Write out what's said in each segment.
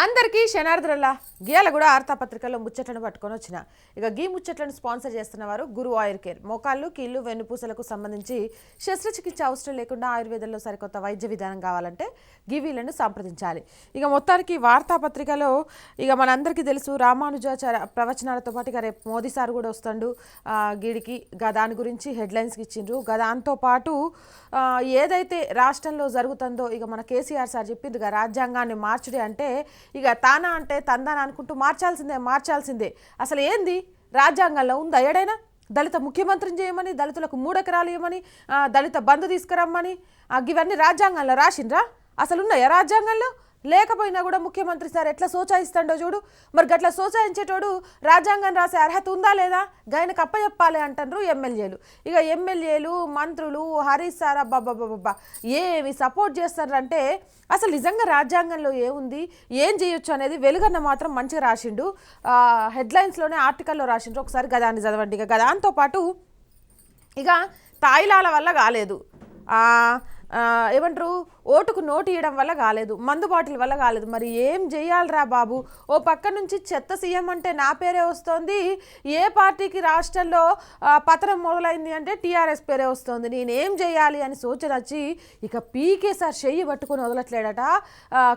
అందరికీ శనార్థుల గీయాల కూడా వార్తాపత్రికల్లో ముచ్చట్లను పట్టుకొని వచ్చిన ఇక గీ ముచ్చట్లను స్పాన్సర్ చేస్తున్న వారు గురు ఆయుర్ కేర్ మోకాళ్ళు కీళ్ళు వెన్నుపూసలకు సంబంధించి శస్త్రచికిత్స అవసరం లేకుండా ఆయుర్వేదంలో సరికొత్త వైద్య విధానం కావాలంటే గివీలను సంప్రదించాలి. ఇక మొత్తానికి వార్తాపత్రికలో ఇక మనందరికీ తెలుసు రామానుజాచార్య ప్రవచనాలతో పాటు ఇక రేపు మోదీ సార్ కూడా వస్తాడు గీడికి దాని గురించి హెడ్లైన్స్కి ఇచ్చిండ్రు. దాంతో పాటు ఏదైతే రాష్ట్రంలో జరుగుతుందో ఇక మన కేసీఆర్ సార్ చెప్పింది ఇక రాజ్యాంగాన్ని మార్చుడే అంటే ఇక తానా అంటే తందాన అనుకుంటూ మార్చాల్సిందే. అసలు ఏంది రాజ్యాంగంలో ఉందా ఏడైనా దళిత ముఖ్యమంత్రిని చేయమని, దళితులకు 3 ఎకరాలు ఇవ్వమని, దళిత బంధు తీసుకురమ్మని ఇవన్నీ రాజ్యాంగంలో రాసిండ్రా? అసలు ఉన్నాయా రాజ్యాంగంలో? లేకపోయినా కూడా ముఖ్యమంత్రి సార్ ఎట్లా సోచాయిస్తాడో చూడు. మరి గట్లా సోచాయించేటోడు రాజ్యాంగం రాసే అర్హత ఉందా లేదా? గాయనకు అప్పచెప్పాలి అంటారు ఎమ్మెల్యేలు. ఇక ఎమ్మెల్యేలు మంత్రులు హరీష్ సార్ అబ్బాబ్బాబ్బా ఏమి సపోర్ట్ చేస్తారంటే అసలు నిజంగా రాజ్యాంగంలో ఏముంది, ఏం చేయొచ్చు అనేది వెలుగన్న మాత్రం మంచిగా రాసిండు. హెడ్లైన్స్లోనే ఆర్టికల్లో రాసిండ్రు. ఒకసారి గదాన్ని చదవండి. ఇక దాంతోపాటు ఇక తాయిలాల వల్ల కాలేదు, ఏమంటారు ఓటుకు నోటు ఇవ్వడం వల్ల కాలేదు, మందు బాటిల్ వల్ల కాలేదు. మరి ఏం చేయాలరా బాబు? ఓ పక్క నుంచి చెత్త సీఎం అంటే నా పేరే వస్తుంది, ఏ పార్టీకి రాష్ట్రంలో పతనం మొదలైంది అంటే టీఆర్ఎస్ పేరే వస్తుంది, నేనేం చేయాలి అని సూచన వచ్చి ఇక పీకే సార్ చెయ్యి పట్టుకొని వదలట్లేడట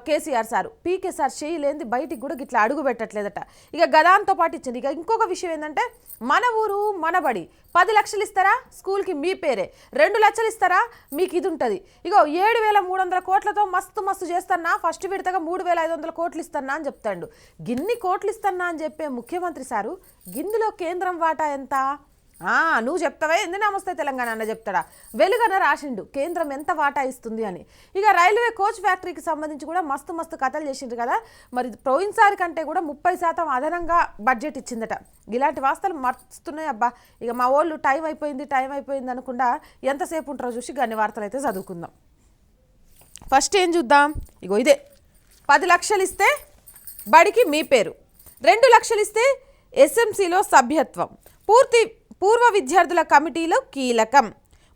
కేసీఆర్ సారు. పీకే సార్ చెయ్యి లేనిది బయటికి కూడా గిట్లా అడుగు పెట్టట్లేదట. ఇక గదాంతో పాటు ఇచ్చింది. ఇక ఇంకొక విషయం ఏంటంటే మన ఊరు మనబడి 10 లక్షలు ఇస్తారా స్కూల్కి మీ పేరే, 2 లక్షలు ఇస్తారా మీకు ఇది ఉంటుంది. ఇగో 7,300 కోట్లతో మస్తు చేస్తానా, ఫస్ట్ విడతగా 3,500 కోట్లు ఇస్తానా అని చెప్తాడు. గిన్ని కోట్లు ఇస్తానా అని చెప్పే ముఖ్యమంత్రి సారు గిన్నెలో కేంద్రం వాటా ఎంత? నువ్వు చెప్తావే ఎందు నమస్తే తెలంగాణ అన్న చెప్తాడా? వెలుగన రాసిండు కేంద్రం ఎంత వాటా ఇస్తుంది అని. ఇక రైల్వే కోచ్ ఫ్యాక్టరీకి సంబంధించి కూడా మస్తు కథలు చేసిండ్రు కదా. మరి పోయినసారి కంటే కూడా 30% అదనంగా బడ్జెట్ ఇచ్చిందట. ఇలాంటి వాస్తవాలు మర్చుతున్నాయి అబ్బా. ఇక మా వాళ్ళు టైం అయిపోయింది అనకుండా ఎంతసేపు ఉంటారో చూసి గన్ని వార్తలు అయితే చదువుకుందాం. ఫస్ట్ ఏం చూద్దాం? ఇగో ఇదే 10 లక్షలు ఇస్తే బడికి మీ పేరు, 2 లక్షలు ఇస్తే ఎస్ఎంసీలో సభ్యత్వం, పూర్వ విద్యార్థుల కమిటీలు కీలకం,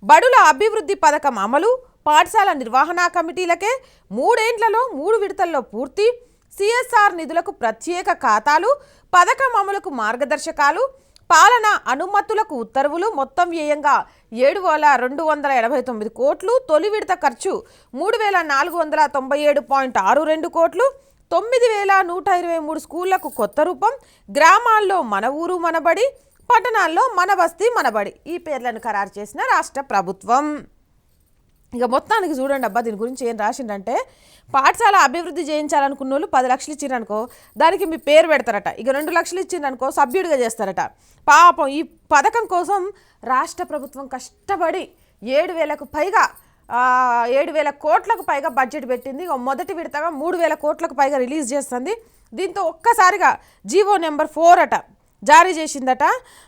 బడుల అభివృద్ధి పథకం అమలు, పాఠశాల నిర్వహణ కమిటీలకే 3 ఏండ్లలో 3 విడతల్లో పూర్తి, సిఎస్ఆర్ నిధులకు ప్రత్యేక ఖాతాలు, పథకం అమలుకు మార్గదర్శకాలు, పాలన అనుమతులకు ఉత్తర్వులు, మొత్తం వ్యయంగా 7,289 కోట్లు, తొలి విడత ఖర్చు 3,497.62 కోట్లు, 9,123 స్కూళ్లకు కొత్త రూపం, గ్రామాల్లో మన ఊరు మనబడి, పట్టణాల్లో మన బస్తీ మనబడి ఈ పేర్లను ఖరారు చేసిన రాష్ట్ర ప్రభుత్వం. ఇక మొత్తానికి చూడండి అబ్బా, దీని గురించి ఏం రాసిండంటే పాఠశాల అభివృద్ధి చేయించాలనుకున్న వాళ్ళు 10 లక్షలు ఇచ్చిండ్రనుకో దానికి మీ పేరు పెడతారట. ఇక 2 లక్షలు ఇచ్చిండ్రనుకో సభ్యుడిగా చేస్తారట. పాపం ఈ పథకం కోసం రాష్ట్ర ప్రభుత్వం కష్టపడి 7,000కు పైగా 7,000 కోట్లకు పైగా బడ్జెట్ పెట్టింది. మొదటి విడతగా 3,000 కోట్లకు పైగా రిలీజ్ చేస్తుంది. దీంతో ఒక్కసారిగా జీవో నెంబర్ 4 అట జారీ చేసిందట.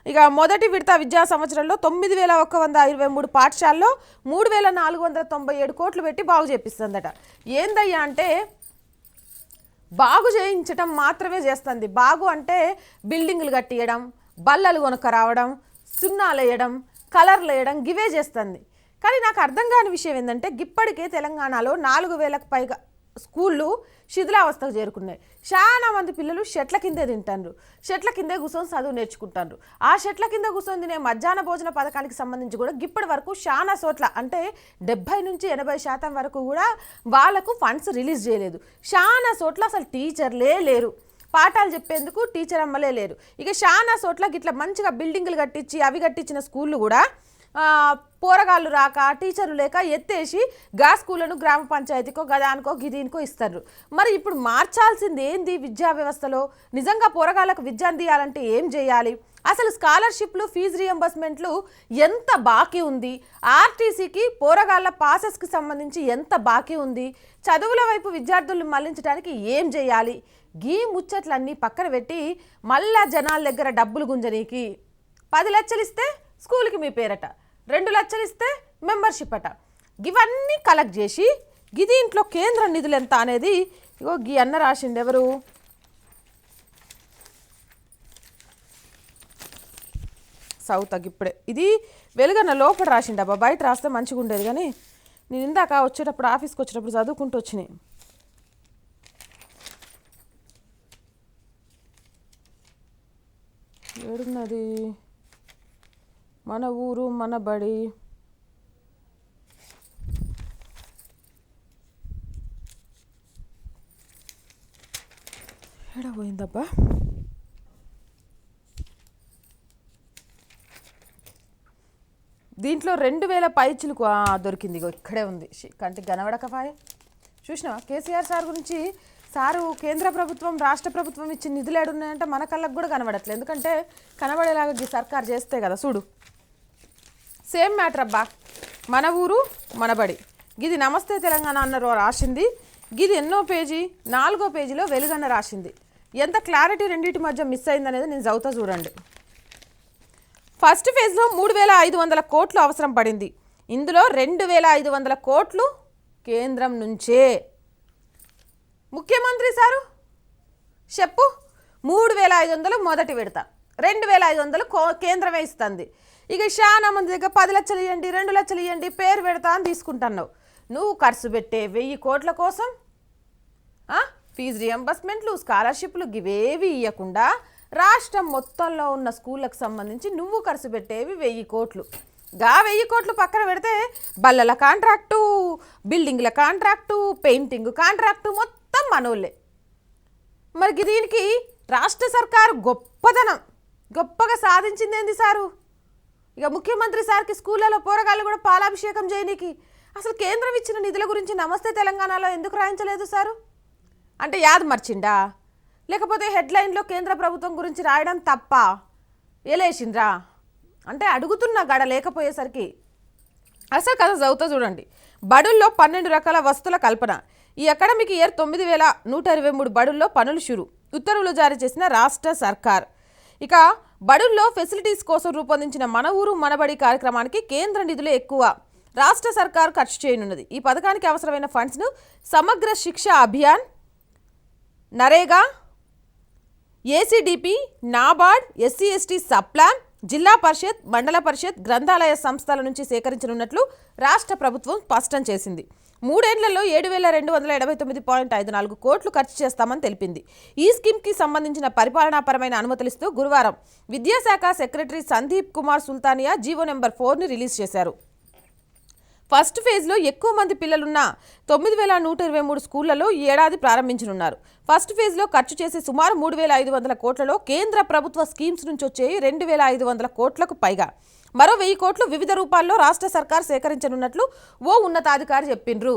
ఇక మొదటి విడత విద్యా సంవత్సరంలో 9,123 పాఠశాలలో 3,497 కోట్లు పెట్టి బాగు చేపిస్తుందట. ఏందయ్యా అంటే బాగు చేయించడం మాత్రమే చేస్తుంది. బాగు అంటే బిల్డింగులు కట్టియడం, బల్లలు కొనుక్క రావడం, సున్నాలు వేయడం, కలర్లు వేయడం గివే చేస్తుంది. కానీ నాకు అర్థం కాని విషయం ఏంటంటే ఇప్పటికే తెలంగాణలో 4,000కు పైగా స్కూళ్ళు శిథిలావస్థకు చేరుకున్నాయి. చాలా మంది పిల్లలు చెట్ల కిందే తింటారు, చెట్ల కిందే కూర్చొని చదువు నేర్చుకుంటారు. ఆ చెట్ల కింద కూర్చొని తినే మధ్యాహ్న భోజన పథకానికి సంబంధించి కూడా ఇప్పటి వరకు చాలా చోట్ల అంటే 70 నుంచి 80% వరకు కూడా వాళ్ళకు ఫండ్స్ రిలీజ్ చేయలేదు. చాలా చోట్ల అసలు టీచర్లే లేరు, పాఠాలు చెప్పేందుకు టీచర్ అమ్మలే లేరు. ఇక చాలా చోట్ల గిట్లా మంచిగా బిల్డింగులు కట్టించి అవి కట్టించిన స్కూళ్ళు కూడా పోరగాళ్ళు రాక టీచర్లు లేక ఎత్తేసి గా స్కూళ్ళను గ్రామ పంచాయతీకో గదానికో గిదీనికో ఇస్తారు. మరి ఇప్పుడు మార్చాల్సింది ఏంది విద్యా వ్యవస్థలో? నిజంగా పోరగాళ్ళకు విద్య అందియాలంటే ఏం చేయాలి? అసలు స్కాలర్షిప్లు ఫీజు రియంబర్స్మెంట్లు ఎంత బాకీ ఉంది? ఆర్టీసీకి పోరగాళ్ళ పాసెస్కి సంబంధించి ఎంత బాకీ ఉంది? చదువుల వైపు విద్యార్థులను మళ్లించడానికి ఏం చేయాలి? గీ ముచ్చట్లన్నీ పక్కన పెట్టి మళ్ళా జనాల దగ్గర డబ్బులు గుంజనీకి 10 లక్షలు ఇస్తే స్కూల్కి మీ పేరట, 2 లక్షలు ఇస్తే మెంబర్షిప్ అట, ఇవన్నీ కలెక్ట్ చేసి దీంట్లో కేంద్ర నిధులు ఎంత అనేది ఇగో గీ అన్న రాసిండు. ఎవరు? సౌత్ ఇప్పుడే ఇది వెలుగన్న లోపల రాసిండు అబ్బా. బయట రాస్తే మంచిగా ఉండేది కానీ నేను ఇందాక వచ్చేటప్పుడు ఆఫీస్కి వచ్చేటప్పుడు చదువుకుంటూ వచ్చినాయి. ఏడున్నది మన ఊరు మన బడి? ఏడపోయిందబ్బా? దీంట్లో 2000 పైచులకు దొరికింది. ఇక్కడే ఉంది, కంటికి కనబడకపాయే. చూసినావా కేసీఆర్ సార్ గురించి? సారు కేంద్ర ప్రభుత్వం రాష్ట్ర ప్రభుత్వం ఇచ్చిన నిధులు ఏడున్నాయంటే మన కళ్ళకు కూడా కనబడట్లేదు. ఎందుకంటే కనబడేలాగా ఈ సర్కార్ చేస్తే కదా. చూడు, సేమ్ మ్యాటర్ అబ్బా. మన ఊరు మన బడి. గిది నమస్తే తెలంగాణ అన్నారు రాసింది. గిది ఎన్నో పేజీ? 4వ పేజీలో వెలుగన్న రాసింది. ఎంత క్లారిటీ రెండింటి మధ్య మిస్ అయిందనేది నేను చదువుతా చూడండి. ఫస్ట్ ఫేజ్లో 3500 కోట్లు అవసరం పడింది. ఇందులో 2500 కోట్లు కేంద్రం నుంచే. ముఖ్యమంత్రి సారు చెప్పు, 3500 మొదటి విడత, 2500 కేంద్రమే ఇస్తుంది. ఇక చాలా మంది దగ్గర 10 లక్షలు ఇవ్వండి, 2 లక్షలు ఇవ్వండి, పేరు పెడతా అని తీసుకుంటున్నావు. నువ్వు ఖర్చు పెట్టే 1000 కోట్ల కోసం ఫీజు రియంబర్స్మెంట్లు, స్కాలర్షిప్లు ఇవేవి ఇవ్వకుండా రాష్ట్రం మొత్తంలో ఉన్న స్కూళ్ళకు సంబంధించి నువ్వు ఖర్చు పెట్టేవి 1000 కోట్లు. 1000 కోట్లు పక్కన పెడితే బల్లల కాంట్రాక్టు, బిల్డింగ్ల కాంట్రాక్టు, పెయింటింగ్ కాంట్రాక్టు మొత్తం మనోళ్ళే. మరి దీనికి రాష్ట్ర సర్కారు గొప్పగా సాధించింది ఏంది సారు? ఇక ముఖ్యమంత్రి సార్కి స్కూళ్ళలో పోరగాళ్ళు కూడా పాలాభిషేకం చేయనీకి అసలు కేంద్రం ఇచ్చిన నిధుల గురించి నమస్తే తెలంగాణలో ఎందుకు రాయించలేదు సారు? అంటే యాద్ మర్చిండా? లేకపోతే హెడ్లైన్లో కేంద్ర ప్రభుత్వం గురించి రాయడం తప్ప ఏలేసిండ్రా అంటే అడుగుతున్నా గడ లేకపోయేసరికి. అసలు కథ చదువుతా చూడండి. బడుల్లో 12 రకాల వస్తువుల కల్పన. ఈ అకాడమిక్ ఇయర్ 9123 బడుల్లో పనులు షురు. ఉత్తర్వులు జారీ చేసిన రాష్ట్ర సర్కార్. ఇక బడుల్లో ఫెసిలిటీస్ కోసం రూపొందించిన మన ఊరు మనబడి కార్యక్రమానికి కేంద్ర నిధులే ఎక్కువ రాష్ట్ర సర్కార్ ఖర్చు చేయనున్నది. ఈ పథకానికి అవసరమైన ఫండ్స్ను Samagra Shiksha Abhiyan, NREGA, ACDP, NABARD, SC ST subplan, Zilla Parishad, మండల పరిషత్, గ్రంథాలయ సంస్థల నుంచి సేకరించనున్నట్లు రాష్ట్ర ప్రభుత్వం స్పష్టం చేసింది. 3 ఏళ్లలో 7289.54 కోట్లు ఖర్చు చేస్తామని తెలిపింది. ఈ స్కీమ్కి సంబంధించిన పరిపాలనాపరమైన అనుమతులిస్తూ గురువారం విద్యాశాఖ secretary Sandeep Kumar Sultania GO number 4ని రిలీజ్ చేశారు. ఫస్ట్ ఫేజ్లో ఎక్కువ మంది పిల్లలున్న 9123 స్కూళ్లలో ఈ ఏడాది ప్రారంభించనున్నారు. ఫస్ట్ ఫేజ్లో ఖర్చు చేసే సుమారు 3500 కోట్లలో కేంద్ర ప్రభుత్వ స్కీమ్స్ నుంచి వచ్చే 2500 కోట్లకు పైగా మరో 1000 కోట్లు వివిధ రూపాల్లో రాష్ట్ర సర్కార్ సేకరించనున్నట్లు ఓ ఉన్నతాధికారి చెప్పిండ్రు.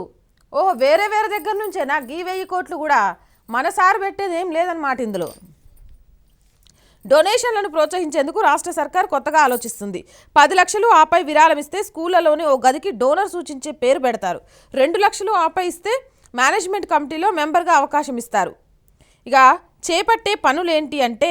వేరే దగ్గర నుంచేనా ఈ 1000 కోట్లు కూడా? మన సార్ పెట్టేది ఏం లేదన్నమాట. ఇందులో డొనేషన్లను ప్రోత్సహించేందుకు రాష్ట్ర సర్కార్ కొత్తగా ఆలోచిస్తుంది. 10 లక్షలు ఆపై విరాళం ఇస్తే స్కూళ్లలోని ఓ గదికి డోనర్ సూచించే పేరు పెడతారు. 2 లక్షలు ఆపై ఇస్తే మేనేజ్మెంట్ కమిటీలో మెంబర్గా అవకాశం ఇస్తారు. ఇక చేపట్టే పనులేంటి అంటే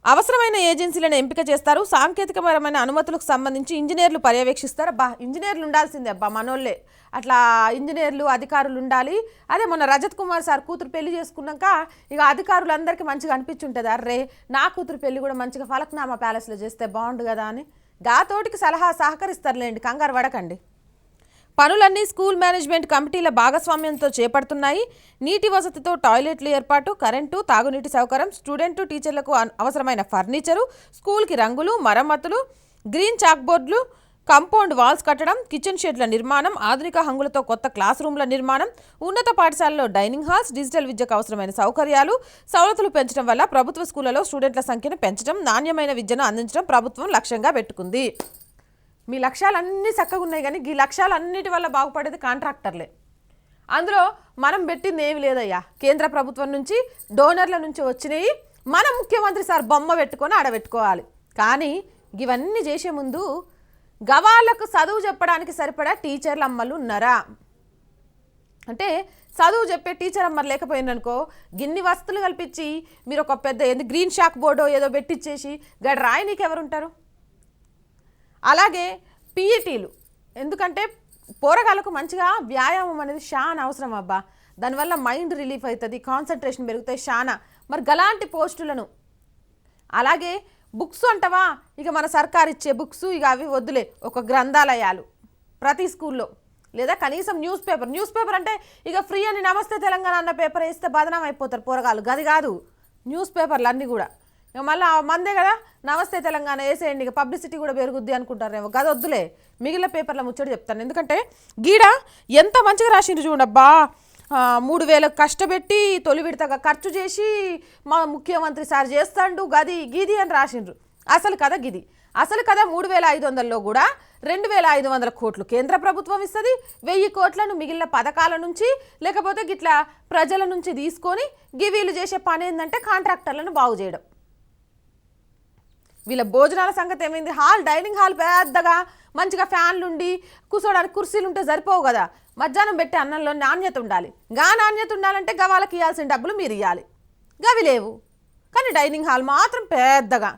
అవసరమైన ఏజెన్సీలను ఎంపిక చేస్తారు. సాంకేతికపరమైన అనుమతులకు సంబంధించి ఇంజనీర్లు పర్యవేక్షిస్తారు. ఇంజనీర్లు ఉండాల్సిందే మనోళ్ళే. అట్లా ఇంజనీర్లు అధికారులు ఉండాలి. అదే మొన్న రజత్ కుమార్ సార్ కూతురు పెళ్లి చేసుకున్నాక ఇక అధికారులందరికీ మంచిగా అనిపించుంటుంది, అర్రే నా కూతురు పెళ్లి కూడా మంచిగా ఫలక్నామా ప్యాలెస్లో చేస్తే బాగుండు కదా అని. తోటికి సహకరిస్తారులేండి, కంగారు పడకండి. పనులన్నీ స్కూల్ మేనేజ్మెంట్ కమిటీల భాగస్వామ్యంతో చేపడుతున్నాయి. నీటి వసతితో టాయిలెట్లు ఏర్పాటు, కరెంటు, తాగునీటి సౌకర్యం, స్టూడెంట్ టీచర్లకు అవసరమైన ఫర్నిచరు, స్కూల్కి రంగులు, మరమ్మతులు, గ్రీన్ చాక్ బోర్డులు, కాంపౌండ్ వాల్స్ కట్టడం, కిచెన్ షెడ్ల నిర్మాణం, ఆధునిక హంగులతో కొత్త క్లాస్ రూమ్ల నిర్మాణం, ఉన్నత పాఠశాలలో డైనింగ్ హాల్స్, డిజిటల్ విద్యకు అవసరమైన సౌకర్యాలు, సవలతులు పెంచడం వల్ల ప్రభుత్వ స్కూళ్లలో స్టూడెంట్ల సంఖ్యను పెంచడం, నాణ్యమైన విద్యను అందించడం ప్రభుత్వం లక్ష్యంగా పెట్టుకుంది. మీ లక్ష్యాలన్నీ చక్కగా ఉన్నాయి, కానీ ఈ లక్ష్యాలన్నిటి వల్ల బాగుపడేది కాంట్రాక్టర్లే. అందులో మనం పెట్టింది ఏమి లేదయ్యా. కేంద్ర ప్రభుత్వం నుంచి డోనర్ల నుంచి వచ్చినాయి మన ముఖ్యమంత్రి సార్ బొమ్మ పెట్టుకొని ఆడబెట్టుకోవాలి. కానీ ఇవన్నీ చేసే ముందు గవాళ్ళకు చదువు చెప్పడానికి సరిపడా టీచర్లు అమ్మలు ఉన్నారా అంటే చదువు చెప్పే టీచర్ అమ్మరు లేకపోయిందనుకో గిన్ని వస్తువులు కల్పించి మీరు ఒక పెద్ద గ్రీన్ షాక్ బోర్డో ఏదో పెట్టించేసి గడ రాయనీకి ఎవరుంటారు? అలాగే పీఈటీలు, ఎందుకంటే పోరగాళ్ళకు మంచిగా వ్యాయామం అనేది చాలా అవసరం అబ్బా. దానివల్ల మైండ్ రిలీఫ్ అవుతుంది, కాన్సన్ట్రేషన్ పెరుగుతాయి చాలా. మరి గలాంటి పోస్టులను, అలాగే బుక్స్ అంటవా, ఇక మన సర్కార్ ఇచ్చే బుక్స్ ఇక అవి వద్దులే, ఒక గ్రంథాలయాలు ప్రతి స్కూల్లో, లేదా కనీసం న్యూస్ పేపర్ అంటే ఇక ఫ్రీ అని నమస్తే తెలంగాణ అన్న పేపర్ వేస్తే బదనాం అయిపోతారు పోరగాళ్ళు. గది కాదు, న్యూస్ పేపర్లు అన్నీ కూడా. ఇక మళ్ళీ మందే కదా నమస్తే తెలంగాణ వేసేయండి, ఇక పబ్లిసిటీ కూడా పెరుగుద్ది అనుకుంటారేమో. గది వద్దులే, మిగిలిన పేపర్ల ముచ్చట చెప్తాను. ఎందుకంటే గీడ ఎంత మంచిగా రాసిండ్రు చూడబ్బా. 3,000 కష్టపెట్టి తొలి విడతగా ఖర్చు చేసి మా ముఖ్యమంత్రి సార్ చేస్తాడు గది గిది అని రాసిండ్రు. అసలు కథ గిది. అసలు కథ 3,500లో కూడా 2,500 కోట్లు కేంద్ర ప్రభుత్వం ఇస్తుంది. 1,000 కోట్లను మిగిలిన పథకాల నుంచి లేకపోతే గిట్లా ప్రజల నుంచి తీసుకొని వీళ్ళు చేసే పని ఏంటంటే కాంట్రాక్టర్లను బాగు చేయడం. వీళ్ళ భోజనాల సంగతి ఏమైంది? డైనింగ్ హాల్ పెద్దగా మంచిగా ఫ్యాన్లు ఉండి కూర్చోడానికి కుర్చీలు ఉంటే సరిపోవు కదా. మధ్యాహ్నం పెట్టే అన్నంలో నాణ్యత ఉండాలి. నాణ్యత ఉండాలంటే వాళ్ళకి ఇవ్వాల్సిన డబ్బులు మీరు ఇవ్వాలి. గవి లేవు. కానీ డైనింగ్ హాల్ మాత్రం పెద్దగా,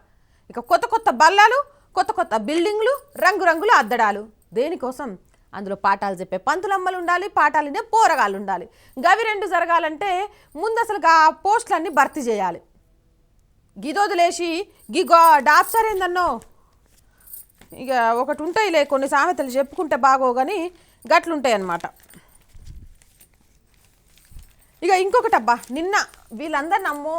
ఇక కొత్త కొత్త బల్లాలు, కొత్త కొత్త బిల్డింగ్లు, రంగురంగుల అద్దడాలు. దేనికోసం? అందులో పాఠాలు చెప్పే పంతులమ్మలు ఉండాలి, పాఠాలనే పోరగాళ్ళు ఉండాలి. గవి 2 జరగాలంటే ముందు అసలు ఆ పోస్టులన్నీ భర్తీ చేయాలి. గిదొదిలేసి డాప్సర్ ఏందన్నో ఇక ఒకటి ఉంటాయిలే, కొన్ని సామెతలు చెప్పుకుంటే బాగో కానీ గట్లుంటాయి అన్నమాట. ఇక ఇంకొకటి అబ్బా, నిన్న వీళ్ళందరు నమ్మో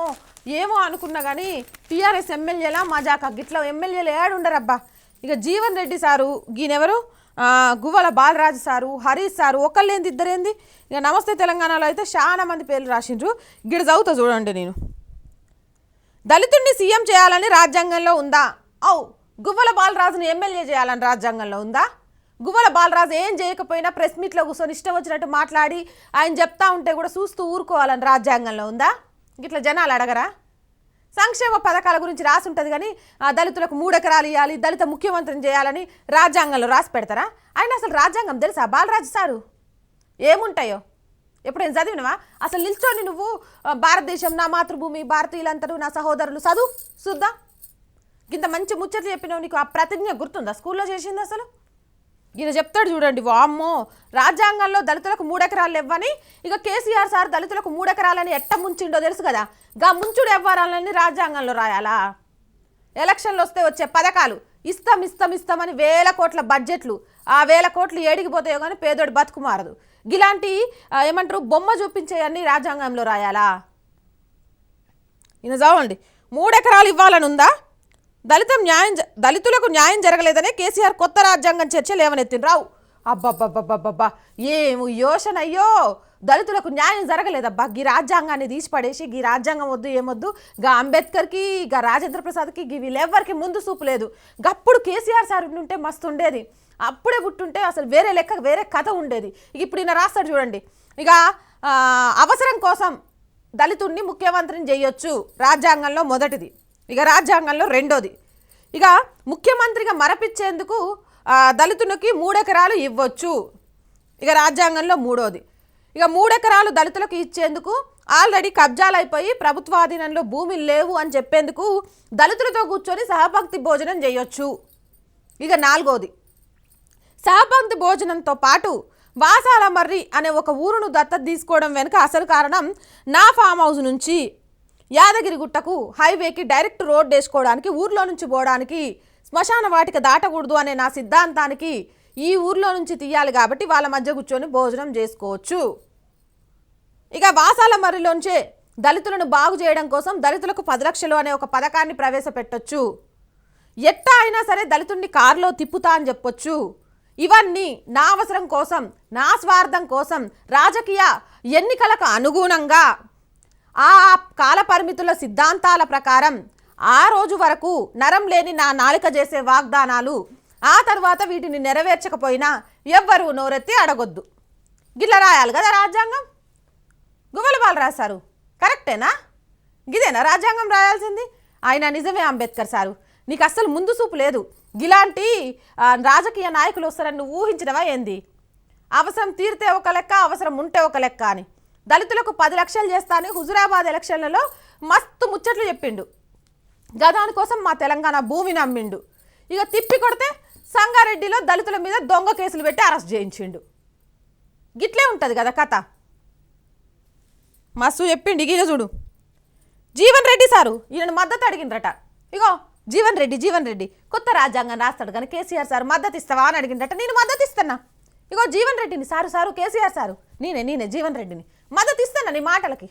ఏమో అనుకున్నా కానీ టీఆర్ఎస్ ఎమ్మెల్యేలా మజాక గిట్లా ఎమ్మెల్యేలు ఏడుండరబ్బా. ఇక Jeevan Reddy sir, ఈయనెవరు Guvvala Balaraju sir, Harish sir, ఒకళ్ళేంది ఇద్దరేంది. ఇక నమస్తే తెలంగాణలో అయితే చాలా మంది పేర్లు రాసిండ్రు. గిడ చదువుతా చూడండి నేను. దళితుడిని సీఎం చేయాలని రాజ్యాంగంలో ఉందా? గువ్వల బాలరాజుని ఎమ్మెల్యే చేయాలని రాజ్యాంగంలో ఉందా? గువ్వల బాలరాజు ఏం చేయకపోయినా ప్రెస్ మీట్లో కూర్చొని ఇష్టం వచ్చినట్టు మాట్లాడి ఆయన చెప్తా ఉంటే కూడా చూస్తూ ఊరుకోవాలని రాజ్యాంగంలో ఉందా? ఇట్లా జనాలు అడగరా? సంక్షేమ పథకాల గురించి రాసి ఉంటుంది కానీ దళితులకు 3 ఎకరాలు ఇవ్వాలి, దళిత ముఖ్యమంత్రిని చేయాలని రాజ్యాంగంలో రాసి పెడతారా? ఆయన అసలు రాజ్యాంగం తెలుసా బాలరాజు సారు? ఏముంటాయో ఎప్పుడైనా చదివినవా? అసలు నిల్చొని నువ్వు భారతదేశం నా మాతృభూమి, భారతీయులందరూ నా సహోదరులు చదువు చూద్దా. ఇంత మంచి ముచ్చట్లు చెప్పినావు, నీకు ఆ ప్రతిజ్ఞ గుర్తుందా? స్కూల్లో చేసింది అసలు? ఈయన చెప్తాడు చూడండి, వామ్మో రాజ్యాంగంలో దళితులకు 3 ఎకరాలు ఇవ్వని. ఇక కేసీఆర్ సార్ దళితులకు 3 ఎకరాలని ఎట్ట ముంచిండో తెలుసు కదా. ముంచుడు ఇవ్వాలని రాజ్యాంగంలో రాయాలా? ఎలక్షన్లు వస్తే వచ్చే పథకాలు ఇస్తామని 1,000 కోట్ల బడ్జెట్లు, ఆ 1,000 కోట్లు ఏడిగిపోతాయో కానీ పేదోడు బతుకు మారదు. ఇలాంటి ఏమంటారు బొమ్మ చూపించేయన్నీ రాజ్యాంగంలో రాయాలా? ఈయన చదవండి, 3 ఎకరాలు ఇవ్వాలని ఉందా? దళితులకు న్యాయం జరగలేదనే కేసీఆర్ కొత్త రాజ్యాంగం చర్చ లేవనెత్తిన రావు. అబ్బబ్బబ్బబ్బబ్బా, ఏము యోచన అయ్యో. దళితులకు న్యాయం జరగలేదబ్బా. గీ రాజ్యాంగాన్ని తీసిపడేసి గీ రాజ్యాంగం వద్దు ఏమొద్దు, గా అంబేద్కర్కి గా రాజేంద్ర ప్రసాద్కి వీళ్ళెవ్వరికి ముందు చూపు లేదు. గప్పుడు కేసీఆర్ సార్ ఉంటే మస్తు ఉండేది. అప్పుడే పుట్టుంటే అసలు వేరే లెక్క వేరే కథ ఉండేది. ఇప్పుడు ఈయన రాస్తాడు చూడండి, ఇక అవసరం కోసం దళితుడిని ముఖ్యమంత్రిని చేయొచ్చు రాజ్యాంగంలో మొదటిది. ఇక రాజ్యాంగంలో రెండోది, ఇక ముఖ్యమంత్రిగా మరపించేందుకు దళితునికి 3 ఎకరాలు ఇవ్వచ్చు. ఇక రాజ్యాంగంలో మూడోది, ఇక 3 ఎకరాలు దళితులకు ఇచ్చేందుకు ఆల్రెడీ కబ్జాలు అయిపోయి ప్రభుత్వాధీనంలో భూములు లేవు అని చెప్పేందుకు దళితులతో కూర్చొని సహపంక్తి భోజనం చేయొచ్చు. ఇక నాలుగోది, సహపంక్తి భోజనంతో పాటు వాసాల మర్రి అనే ఒక ఊరును దత్తత తీసుకోవడం వెనుక అసలు కారణం నా ఫామ్ హౌస్ నుంచి యాదగిరిగుట్టకు హైవేకి డైరెక్ట్ రోడ్ వేసుకోవడానికి, ఊర్లో నుంచి పోవడానికి శ్మశాన వాటిక దాటకూడదు అనే నా సిద్ధాంతానికి ఈ ఊర్లో నుంచి తీయాలి కాబట్టి వాళ్ళ మధ్య కూర్చొని భోజనం చేసుకోవచ్చు. ఇక వాసాల మర్రిలోంచే దళితులను బాగు చేయడం కోసం దళితులకు 10 లక్షలు అనే ఒక పథకాన్ని ప్రవేశపెట్టొచ్చు. ఎట్టా అయినా సరే దళితుడిని కారులో తిప్పుతా అని చెప్పొచ్చు. ఇవన్నీ నా అవసరం కోసం, నా స్వార్థం కోసం, రాజకీయ ఎన్నికలకు అనుగుణంగా ఆ కాల పరిమితుల సిద్ధాంతాల ప్రకారం ఆ రోజు వరకు నరం లేని నా నాలిక చేసే వాగ్దానాలు, ఆ తర్వాత వీటిని నెరవేర్చకపోయినా ఎవ్వరూ నోరెత్తి అడగొద్దు. గిట్లా రాయాలి కదా రాజ్యాంగం. గువ్వల బాలరాజు సారు కరెక్టేనా? గిదేనా రాజ్యాంగం రాయాల్సింది? ఆయన నిజమే అంబేద్కర్ సారు, నీకు అస్సలు ముందు చూపు లేదు. ఇలాంటి రాజకీయ నాయకులు వస్తారని నువ్వు ఊహించినవా ఏంది? అవసరం తీరితే ఒక లెక్క, అవసరం ఉంటే ఒక లెక్క అని. దళితులకు 10 లక్షలు చేస్తా అని హుజురాబాద్ ఎలక్షన్లలో మస్తు ముచ్చట్లు చెప్పిండు. గదాని కోసం మా తెలంగాణ భూమిని అమ్మిండు. ఇక తిప్పి కొడితే సంగారెడ్డిలో దళితుల మీద దొంగ కేసులు పెట్టి అరెస్ట్ చేయించిండు. గిట్లే ఉంటుంది కదా కథ. మస్తు చెప్పిండు. ఇక చూడు, జీవన్ రెడ్డి సారు ఈయన మద్దతు అడిగిండ్రట. ఇగో జీవన్ రెడ్డి కొత్త రాజ్యాంగం రాస్తాడు కానీ కేసీఆర్ సార్ మద్దతు ఇస్తావా అని అడిగిండ్రట. నేను మద్దతు ఇస్తున్నా. ఇగో జీవన్ రెడ్డిని సారు కేసీఆర్ సారు నేనే జీవన్ రెడ్డిని మద్దతు ఇస్తాను నీ మాటలకి.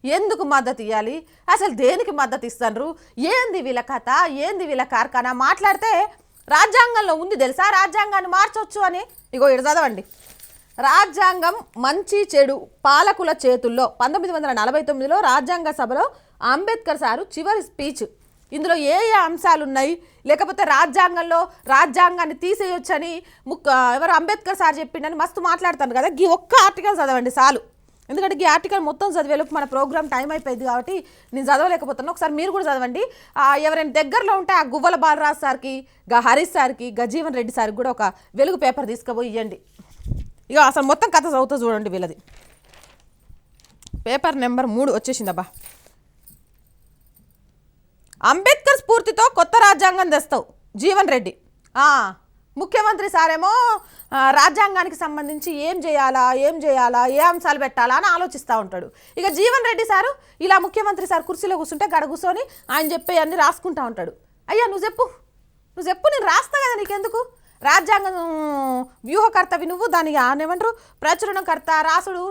ఎందుకు మద్దతు ఇవ్వాలి, అసలు దేనికి మద్దతు ఇస్తారు, ఏంది వీళ్ళ కథ, ఏంది వీళ్ళ కార్ఖానా మాట్లాడితే రాజ్యాంగంలో ఉంది తెలుసా రాజ్యాంగాన్ని మార్చొచ్చు అని. ఇగో ఇక్కడ చదవండి. రాజ్యాంగం మంచి చెడు పాలకుల చేతుల్లో 1949లో రాజ్యాంగ సభలో అంబేద్కర్ సారు చివరి స్పీచ్. ఇందులో ఏ ఏ అంశాలు ఉన్నాయి, లేకపోతే రాజ్యాంగాన్ని తీసేయొచ్చని ఎవరు అంబేద్కర్ సార్ చెప్పిండని మస్తు మాట్లాడతాను కదా. ఈ ఒక్క ఆర్టికల్ చదవండి చాలు, ఎందుకంటే ఈ ఆర్టికల్ మొత్తం చదివేలోపు మన ప్రోగ్రామ్ టైం అయిపోయింది కాబట్టి నేను చదవలేకపోతున్నాను. ఒకసారి మీరు కూడా చదవండి. ఎవరైనా దగ్గరలో ఉంటే ఆ గువ్వల బాలరాజ్ సార్కి, హరీష్ సార్కి, జీవన్ రెడ్డి సార్కి కూడా ఒక వెలుగు పేపర్ తీసుకుపోయి ఇవ్వండి. ఇక అసలు మొత్తం కథ చదువుతూ చూడండి వీళ్ళది. Paper number 3 వచ్చేసిందబ్బా. అంబేద్కర్ స్ఫూర్తితో కొత్త రాజ్యాంగం తెస్తావు జీవన్ రెడ్డి. ముఖ్యమంత్రి సారేమో రాజ్యాంగానికి సంబంధించి ఏం చేయాలా, ఏ అంశాలు పెట్టాలా అని ఆలోచిస్తూ ఉంటాడు. ఇక జీవన్ రెడ్డి సారు ఇలా ముఖ్యమంత్రి సార్ కుర్చీలో కూర్చుంటే గడ కూర్చొని ఆయన చెప్పే అన్ని రాసుకుంటూ ఉంటాడు. అయ్యా నువ్వు చెప్పు నేను రాస్తా కదా, నీకెందుకు, రాజ్యాంగం వ్యూహకర్తవి నువ్వు, దానికి ఏమంటారు ప్రచురణకర్త, రాసుడు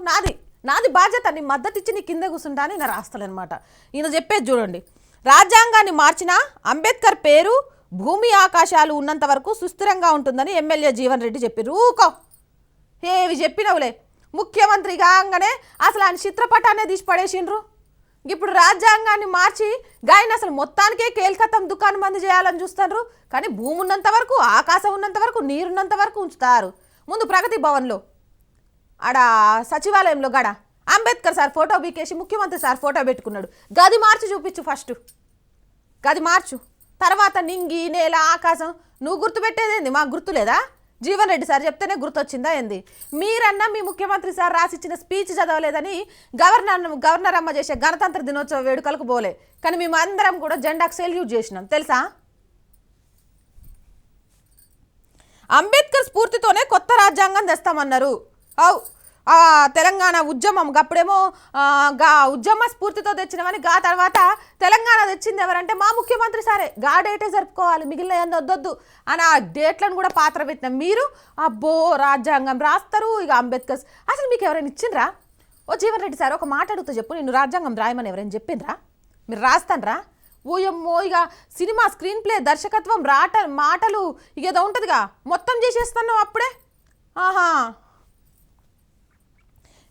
నాది బాధ్యత, నీ మద్దతు ఇచ్చి నీ కింద కూర్చుంటా అని నేను రాస్తానమాట. ఈయన చెప్పేది చూడండి. రాజ్యాంగాన్ని మార్చిన అంబేద్కర్ పేరు భూమి ఆకాశాలు ఉన్నంత వరకు సుస్థిరంగా ఉంటుందని ఎమ్మెల్యే జీవన్ రెడ్డి చెప్పారు. ఊకో ఏవి చెప్పినవులే, ముఖ్యమంత్రి కాగానే అసలు ఆయన చిత్రపటాన్ని తీసి పడేసిండ్రు. ఇప్పుడు రాజ్యాంగాన్ని మార్చి గాయన అసలు మొత్తానికే కేల్కతం దుకాణం మంది చేయాలని చూస్తారు. కానీ భూమి ఉన్నంత వరకు, ఆకాశం ఉన్నంత వరకు, నీరున్నంత వరకు ఉంచుతారు. ముందు ప్రగతి భవన్లో ఆడ సచివాలయంలో అంబేద్కర్ సార్ ఫోటో బీకేసి ముఖ్యమంత్రి సార్ ఫోటో పెట్టుకున్నాడు. గది మార్చి చూపించు, ఫస్ట్ గది మార్చు, తర్వాత నింగి నేల ఆకాశం. నువ్వు గుర్తుపెట్టేదేంది, మాకు గుర్తులేదా? జీవన్ రెడ్డి సార్ చెప్తేనే గుర్తొచ్చిందా ఏంది? మీరన్నా మీ ముఖ్యమంత్రి సార్ రాసిచ్చిన స్పీచ్ చదవలేదని గవర్నర్ అమ్మ చేసే గణతంత్ర దినోత్సవ వేడుకలకు పోలే, కానీ మేమందరం కూడా జెండాకు సెల్యూట్ చేసినాం తెలుసా. అంబేద్కర్ స్ఫూర్తితోనే కొత్త రాజ్యాంగం తెస్తామన్నారు. తెలంగాణ ఉద్యమం అప్పుడేమో ఉద్యమ స్ఫూర్తితో తెచ్చినామని, తర్వాత తెలంగాణ తెచ్చింది ఎవరంటే మా ముఖ్యమంత్రి సారే, డేటే జరుపుకోవాలి, మిగిలిన ఏంది వద్దొద్దు అని ఆ డేట్లను కూడా పాత్ర పెట్టినాం. మీరు అబ్బో రాజ్యాంగం రాస్తారు. ఇక అంబేద్కర్ అసలు మీకు ఎవరైనా ఇచ్చిండ్రా? జీవన్ రెడ్డి సార్ ఒక మాట అడుగుతా చెప్పు, నేను రాజ్యాంగం రాయమని ఎవరైనా చెప్పిండ్రా? మీరు రాస్తానరా? ఓయమ్మో, ఇక సినిమా స్క్రీన్ ప్లే, దర్శకత్వం, మాటలు ఇక ఏదో ఉంటుందిగా, మొత్తం చేసేస్తాను అప్పుడే.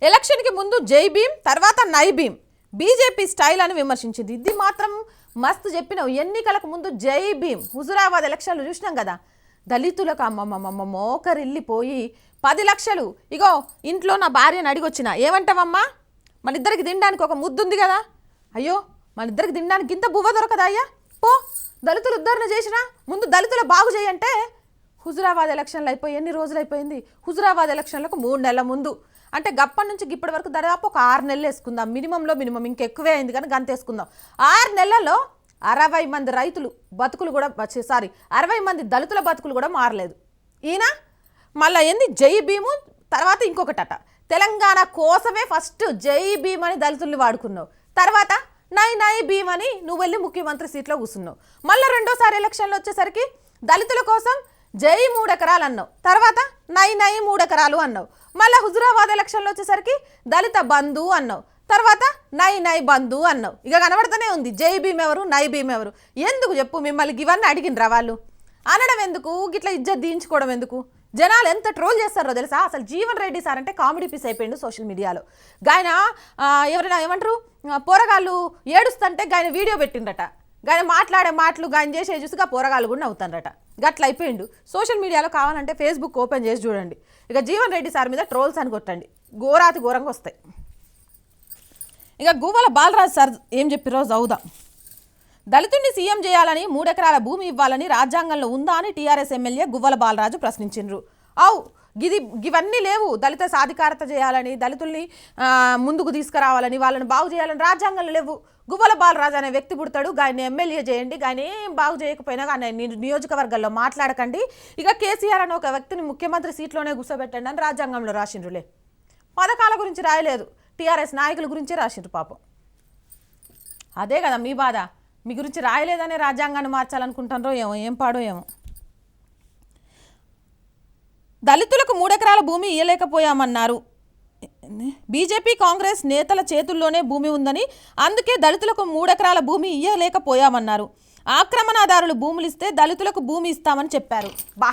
ఎలక్షన్కి ముందు జై భీమ్, తర్వాత నై భీమ్, బీజేపీ స్టైల్ అని విమర్శించింది. ఇది మాత్రం మస్తు చెప్పినావు. ఎన్నికలకు ముందు జై భీమ్, హుజురాబాద్ ఎలక్షన్లు చూసినాం కదా, దళితులకు అమ్మమ్మమ్మ మోకరిల్లిపోయి 10 లక్షలు. ఇగో ఇంట్లో నా భార్యను అడిగొచ్చిన, ఏమంటావమ్మా మన ఇద్దరికి తినడానికి ఒక ముద్దు ఉంది కదా, అయ్యో మన ఇద్దరికి తినడానికి ఇంత బువ్వ దొరకదా అయ్యా, పో దళితులు ఉద్ధరణ చేసినా ముందు దళితుల బాగు చేయంటే. హుజురాబాద్ ఎలక్షన్లు అయిపోయి ఎన్ని రోజులు అయిపోయింది? హుజురాబాద్ ఎలక్షన్లకు 3 నెలల ముందు, అంటే గప్పటి నుంచి ఇప్పటి వరకు దాదాపు ఒక 6 నెలలు వేసుకుందాం, మినిమం ఇంకెక్కువే అయింది కానీ గంత వేసుకుందాం. 6 నెలల్లో 60 మంది రైతులు బతుకులు కూడా 60 మంది దళితుల బతుకులు కూడా మారలేదు. ఈయన మళ్ళీ ఏంది జై భీము, తర్వాత ఇంకొకటట తెలంగాణ కోసమే ఫస్ట్ జై భీమ్ అని దళితుల్ని వాడుకున్నావు, తర్వాత నై భీమ్ అని నువ్వు వెళ్ళి ముఖ్యమంత్రి సీట్లో కూర్చున్నావు. మళ్ళీ రెండోసారి ఎలక్షన్లు వచ్చేసరికి దళితుల కోసం జై 3 ఎకరాలు అన్నావు, తర్వాత నై 3 ఎకరాలు అన్నావు. మళ్ళీ హుజురాబాద్ ఎలక్షన్లు వచ్చేసరికి దళిత బంధు అన్నావు, తర్వాత నై బంధు అన్నావు. ఇక కనబడుతూనే ఉంది జై భీమ్ ఎవరు, నై భీమ్ ఎవరు. ఎందుకు చెప్పు, మిమ్మల్ని ఇవన్నీ అడిగినరా వాళ్ళు? అనడం ఎందుకు, గిట్లా ఇజ్జత్ దించుకోవడం ఎందుకు? జనాలు ఎంత ట్రోల్ చేస్తారో తెలుసా. అసలు జీవన్ రెడ్డి సార్ అంటే కామెడీ పీస్ అయిపోయిండు సోషల్ మీడియాలో. గాయన ఎవరైనా ఏమంటారు, పోరగాళ్ళు ఏడుస్తుంటే గాయన వీడియో పెట్టిండట, గాయన మాట్లాడే మాటలు గాయన చేసే చూసిగా పోరగాళ్ళు కూడా నవ్వుతారట. గట్ల అయిపోయిండు సోషల్ మీడియాలో. కావాలంటే ఫేస్బుక్ ఓపెన్ చేసి చూడండి. ఇక జీవన్ రెడ్డి సార్ మీద ట్రోల్స్ అని కొట్టండి, ఘోరంగా వస్తాయి. ఇక గువ్వల బాలరాజు సార్ ఏం చెప్పిరో చదువుదాం. దళితుడిని సీఎం చేయాలని 3 ఎకరాల భూమి ఇవ్వాలని రాజ్యాంగంలో ఉందా అని టీఆర్ఎస్ ఎమ్మెల్యే గువ్వల బాలరాజు ప్రశ్నించిండ్రు. ఇవన్నీ లేవు, దళిత సాధికారత చేయాలని, దళితుల్ని ముందుకు తీసుకురావాలని, వాళ్ళని బాగు చేయాలని రాజ్యాంగంలో లేవు. గువ్వల బాలరాజు అనే వ్యక్తి పుడతాడు, గాయని ఎమ్మెల్యే చేయండి, గాయని ఏం బాగు చేయకపోయినా కానీ నియోజకవర్గాల్లో మాట్లాడకండి. ఇక కేసీఆర్ అనే ఒక వ్యక్తిని ముఖ్యమంత్రి సీట్లోనే కూర్చోబెట్టండి అని రాజ్యాంగంలో రాసిండ్రులే. పథకాల గురించి రాయలేదు, టీఆర్ఎస్ నాయకుల గురించే రాసిండ్రు పాపం. అదే కదా మీ బాధ, మీ గురించి రాయలేదనే రాజ్యాంగాన్ని మార్చాలనుకుంటారో ఏమో, ఏం పాడో ఏమో. దళితులకు 3 ఎకరాల భూమి ఇవ్వలేకపోయామన్నారు. బీజేపీ కాంగ్రెస్ నేతల చేతుల్లోనే భూమి ఉందని, అందుకే దళితులకు 3 ఎకరాల భూమి ఇయ్యలేకపోయామన్నారు. ఆక్రమణదారులు భూములు ఇస్తే దళితులకు భూమి ఇస్తామని చెప్పారు. బా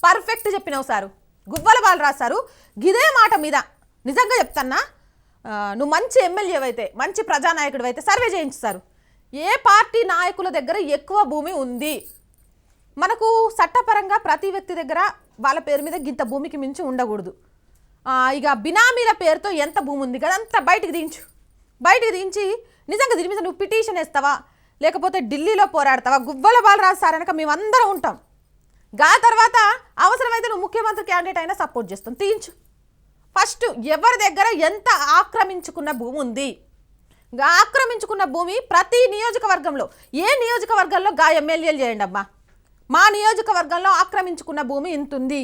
పర్ఫెక్ట్ చెప్పినావు సారు, గువ్వల వాళ్ళు రాశారు. గిదే మాట మీద నిజంగా చెప్తాన్నా, నువ్వు మంచి ఎమ్మెల్యే అయితే, మంచి ప్రజానాయకుడు అయితే సర్వే చేయించుతారు. ఏ పార్టీ నాయకుల దగ్గర ఎక్కువ భూమి ఉంది? మనకు చట్టపరంగా ప్రతి వ్యక్తి దగ్గర వాళ్ళ పేరు మీద గింత భూమికి మించి ఉండకూడదు. ఇక బినామీల పేరుతో ఎంత భూమి ఉంది కదా అంతా బయటికి దించి నిజంగా దీని మీద నువ్వు పిటిషన్ వేస్తావా, లేకపోతే ఢిల్లీలో పోరాడతావా? గువ్వల వాళ్ళు రాస్తారనక మేమందరం ఉంటాం. తర్వాత అవసరమైతే నువ్వు ముఖ్యమంత్రి క్యాండిడేట్ అయినా సపోర్ట్ చేస్తాం. తీయించు. ఫస్ట్ ఎవరి దగ్గర ఎంత ఆక్రమించుకున్న భూమి ఉంది? ఆక్రమించుకున్న భూమి ప్రతి నియోజకవర్గంలో, ఏ నియోజకవర్గంలో ఎమ్మెల్యేలు చేయండి అమ్మా, మా నియోజకవర్గంలో ఆక్రమించుకున్న భూమి ఇంత ఉంది,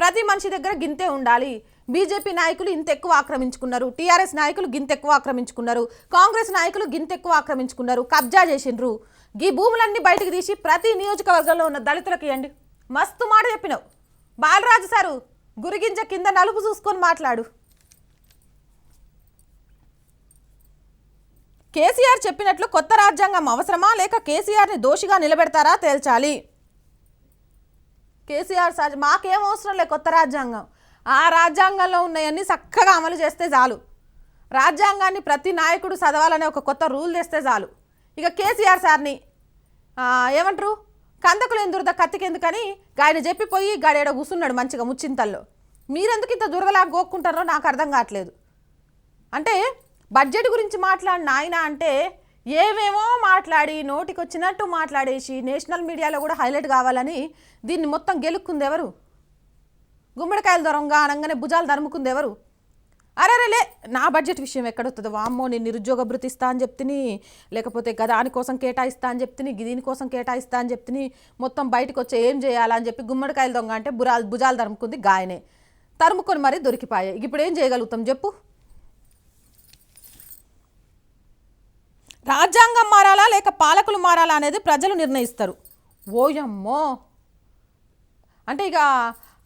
ప్రతి మనిషి దగ్గర గింతే ఉండాలి. బీజేపీ నాయకులు ఇంత ఎక్కువ ఆక్రమించుకున్నారు, టీఆర్ఎస్ నాయకులు గింత ఎక్కువ ఆక్రమించుకున్నారు, కాంగ్రెస్ నాయకులు గింత ఎక్కువ ఆక్రమించుకున్నారు, కబ్జా చేసిండ్రు. ఈ భూములన్నీ బయటకు తీసి ప్రతి నియోజకవర్గంలో ఉన్న దళితులకు ఇవ్వండి. మస్తు మాట చెప్పినావు బాలరాజు సారు. గురిగింజ కింద నలుపు చూసుకొని మాట్లాడు. కేసీఆర్ చెప్పినట్లు కొత్త రాజ్యాంగం అవసరమా, లేక కేసీఆర్ని దోషిగా నిలబెడతారా తేల్చాలి. కేసీఆర్ సార్ మాకేం అవసరం లేదు కొత్త రాజ్యాంగం. ఆ రాజ్యాంగంలో ఉన్నాయన్నీ చక్కగా అమలు చేస్తే చాలు. రాజ్యాంగాన్ని ప్రతి నాయకుడు చదవాలనే ఒక కొత్త రూల్ తెస్తే చాలు. ఇక కేసీఆర్ సార్ని ఏమంటారు, కందకులు ఎందురుదా కత్తికెందుకని ఆయన చెప్పిపోయి గాడేడ కూర్చున్నాడు మంచిగా ముచ్చింతల్లో. మీరెందుకు ఇంత దురదలా గోక్కుంటారో నాకు అర్థం కావట్లేదు. అంటే బడ్జెట్ గురించి మాట్లాడిన ఆయన అంటే ఏమేమో మాట్లాడి నోటికి వచ్చినట్టు మాట్లాడేసి నేషనల్ మీడియాలో కూడా హైలైట్ కావాలని దీన్ని మొత్తం గెలుక్కుంది ఎవరు? గుమ్మడికాయలు దొరంగా అనగానే భుజాలు తరుముకుంది ఎవరు? అరేరేలే నా బడ్జెట్ విషయం ఎక్కడొస్తుందో, వామ్మో నేను నిరుద్యోగ భృతి ఇస్తా అని చెప్తిని, లేకపోతే దానికోసం కేటాయిస్తా అని చెప్తిని, దీనికోసం కేటాయిస్తా అని చెప్తిని, మొత్తం బయటకు వచ్చి ఏం చేయాలని చెప్పి గుమ్మడికాయలు దొంగ అంటే భుజాలు తరుముకుంది గాయనే. తరుముకొని మరీ దొరికిపోయాయి. ఇప్పుడు ఏం చేయగలుగుతాం చెప్పు? రాజ్యాంగం మారాలా లేక పాలకులు మారాలా అనేది ప్రజలు నిర్ణయిస్తారు. ఓయమ్మో అంటే ఇక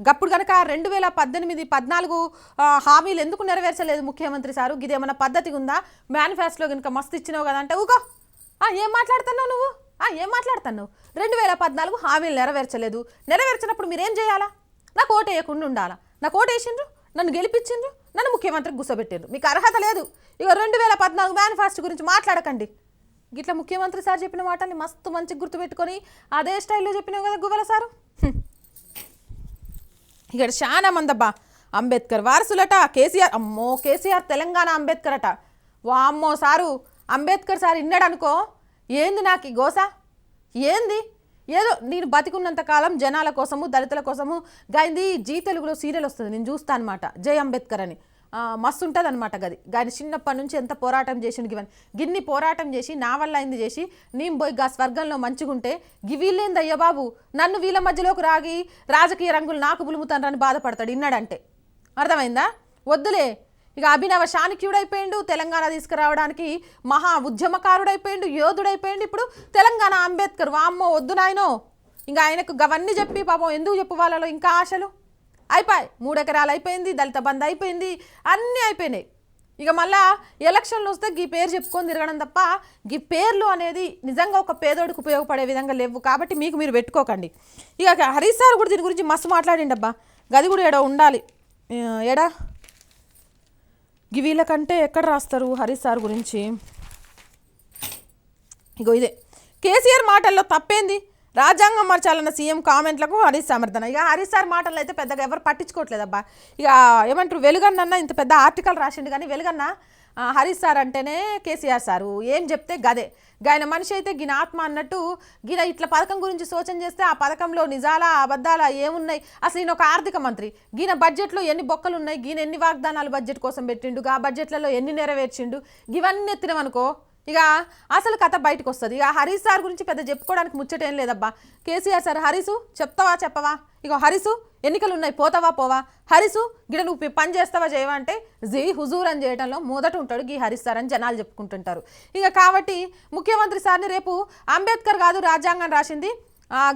గప్పుడు కనుక 2018-14 హామీలు ఎందుకు నెరవేర్చలేదు ముఖ్యమంత్రి సారు? ఇదేమన్నా పద్ధతి ఉందా? మేనిఫెస్టోలో కనుక మస్తు ఇచ్చినావు కదా అంటే ఊకో. ఏం మాట్లాడుతున్నావు నువ్వు? ఏం మాట్లాడుతున్నావు? 2014 హామీలు నెరవేర్చినప్పుడు మీరేం చేయాలా? నాకు ఓటు వేయకుండా ఉండాలా? నాకు ఓటు వేసిండ్రు, నన్ను గెలిపించిండ్రు, నన్ను ముఖ్యమంత్రికి గుసబెట్టిండ్రు. మీకు అర్హత లేదు. ఇక 2014 మేనిఫెస్టో గురించి మాట్లాడకండి. గిట్లా ముఖ్యమంత్రి సార్ చెప్పిన మాటల్ని మస్తు మంచిగా గుర్తుపెట్టుకొని అదే స్టైల్లో చెప్పినావు కదా గువ్వల సారు. ఇక్కడ చాలా మందబ్బా అంబేద్కర్ వారసులట కేసీఆర్. అమ్మో కేసీఆర్ తెలంగాణ అంబేద్కర్ అట. వామ్మో సారు అంబేద్కర్ సార్ ఇన్నాడు అనుకో. ఏంది నాకు ఈ గోస? ఏంది? ఏదో నేను బతికున్నంత కాలం జనాల కోసము దళితుల కోసము గాయింది. జీ తెలుగులో సీరియల్ వస్తుంది, నేను చూస్తా అనమాట, జై అంబేద్కర్ అని. మస్తు ఉంటుంది అనమాట గది. గాయని చిన్నప్పటి నుంచి ఎంత పోరాటం చేసిండు గిన్ని పోరాటం చేసి నా వల్ల అయింది చేసి నేను పోయి స్వర్గంలో మంచిగుంటే వీళ్ళేందయ్యా బాబు నన్ను వీళ్ళ మధ్యలోకి రాగి రాజకీయ రంగులు నాకు బులుముతానని బాధపడతాడు ఇన్నాడంటే. అర్థమైందా? వద్దులే. ఇక అభినవ శానిక్యుడైపోయిండు, తెలంగాణ తీసుకురావడానికి మహా ఉద్యమకారుడైపోయిండు, యోధుడైపోయిండు. ఇప్పుడు తెలంగాణ అంబేద్కర్. వామ్మో వద్దు నాయనో. ఇంకా ఆయనకు గవన్నీ చెప్పి పాపం ఎందుకు చెప్పు వాళ్ళలో ఇంకా ఆశలు అయిపోయి. 3 ఎకరాలు అయిపోయింది, దళిత బంధు అయిపోయింది, అన్నీ అయిపోయినాయి. ఇక మళ్ళా ఎలక్షన్లు వస్తే ఈ పేరు చెప్పుకొని తిరగడం తప్ప ఈ పేర్లు అనేది నిజంగా ఒక పేదోడికి ఉపయోగపడే విధంగా లేవు. కాబట్టి మీకు మీరు పెట్టుకోకండి. ఇక హరీష్ సార్ కూడా దీని గురించి మస్తు మాట్లాడిండబ్బా. గది కూడా ఏడో ఉండాలి. ఏడా వీళ్ళకంటే ఎక్కడ రాస్తారు హరీష్ సార్ గురించి? ఇగో ఇదే కేసీఆర్ మాటల్లో తప్పేంది? రాజ్యాంగం మార్చాలన్న సీఎం కామెంట్లకు హరీష్ సమర్థన. ఇక హరీష్ సార్ మాటలు అయితే పెద్దగా ఎవరు పట్టించుకోవట్లేదబ్బా. ఇక ఏమంటారు వెలుగన్న ఇంత పెద్ద ఆర్టికల్ రాసిండు కానీ వెలుగన్న హరీష్ సార్ అంటేనే కేసీఆర్ సారు ఏం చెప్తే గదే. గాయన మనిషి అయితే గిన ఆత్మ అన్నట్టు గిన ఇట్లా పథకం గురించి సూచన చేస్తే ఆ పథకంలో నిజాలా అబద్ధాలా ఏమున్నాయి? అసలు ఈయన ఒక ఆర్థిక మంత్రి. గీన బడ్జెట్లో ఎన్ని బొక్కలు ఉన్నాయి, గీన ఎన్ని వాగ్దానాలు బడ్జెట్ కోసం పెట్టిండు, ఆ బడ్జెట్లలో ఎన్ని నెరవేర్చిండు, ఇవన్నీ ఎత్తినమనుకో ఇక అసలు కథ బయటకు వస్తుంది. ఇక హరీష్ సార్ గురించి పెద్ద చెప్పుకోవడానికి ముచ్చటేం లేదబ్బా. కేసీఆర్ సార్ హరీసు చెప్తావా చెప్పవా? ఇక హరీసు ఎన్నికలు ఉన్నాయి పోతావా పోవా? హరీసు గిడ నువ్వు పని చేస్తావా చేయవా అంటే జీ హుజూర్ అని చేయడంలో మొదట ఉంటాడు గీ హరీష్ సార్ అని జనాలు చెప్పుకుంటుంటారు. ఇక కాబట్టి ముఖ్యమంత్రి సార్ని రేపు అంబేద్కర్ కాదు రాజ్యాంగం రాసింది